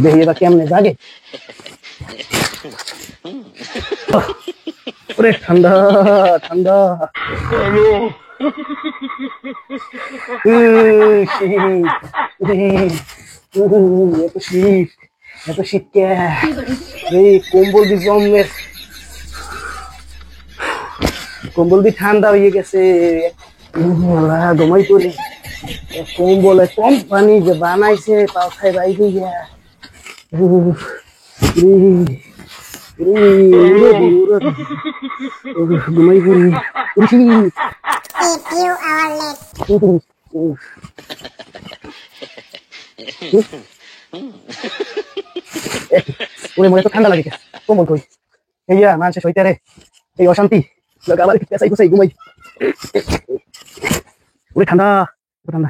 দেখি এবার কেমনে জাগে। ওরে ঠান্ডা ঠান্ডা। এত শীত, এত শীত কে? এই কম্বল দি জমের, কম্বল দি ঠান্ডা হয়ে গেছে। ঘুমাই পড়ি। কম্বলে কোম্পানি যে বানাইছে পাখায় বাইরে গিয়া ঘুমাই পড়ি। ওরে মনে তো ঠান্ডা লাগে, কম্বল কই? এইয়া মানুষের সইতে রে এই অশান্তি, আবার পেঁচাই কুচাই ঘুমাই। ওরে ঠান্ডা ঠান্ডা।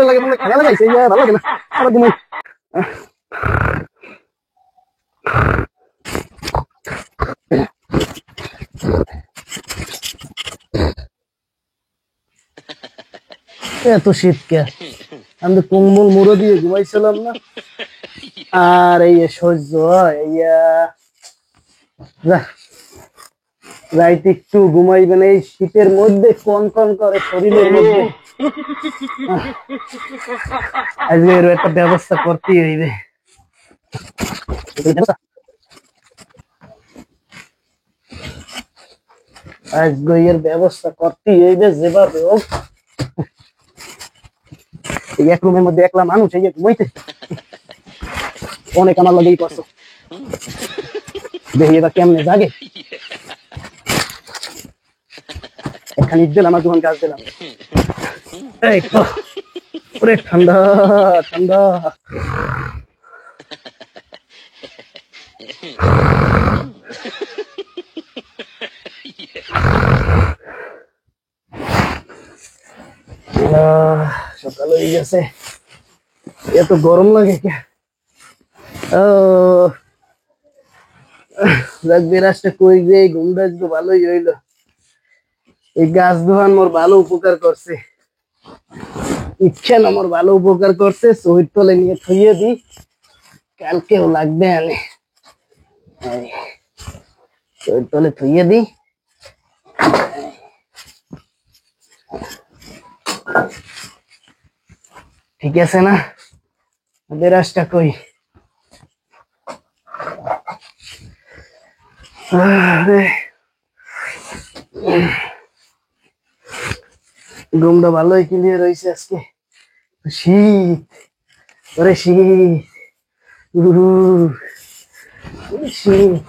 লাগে মনে খেলা লাগাইছে, ভালো লাগে না, আবার ঘুমাই। এত শীত কে? আমি তো কম্বল মুড়ো দিয়ে ঘুমাইছিলাম না, আর এই সহ্য রাইতে একটু ঘুমাইবেন এই শীতের মধ্যে, কন কন করে শরীরের মধ্যে। আজকে এর একটা ব্যবস্থা করতেই হইবে। আজকে এর ব্যবস্থা করতেই হইবে যেভাবে হোক। এই এক রুমের মধ্যে একলা মানুষ এই যে ঘুমাইতে, অনেক আমার লাগেই কষ্ট। দেখি এবার কেমনে জাগে। একখান ইট দিলাম আর দুখান গাছ দিলাম। এই ওরে ঠান্ডা ঠান্ডা। সকাল হয়ে গেছে, এত গরম লাগে কে? বিরাজটা কই যে ঘুমটা তো ভালোই হইলো। এই গাছ দোহান মোর ভালো উপকার করছে, ইচ্ছা না মোর ভালো উপকার করছে। শহীদ তলে নিয়ে থইয়ে দি, কালকেও লাগবে আনে। শহীদ তলে থইয়ে দি। ঠিক আছে না? বিরাজটা কই? ঘুমটা ভালোই ক্লিয়ার হয়েছে আজকে। শীত, ওরে শীত, শীত।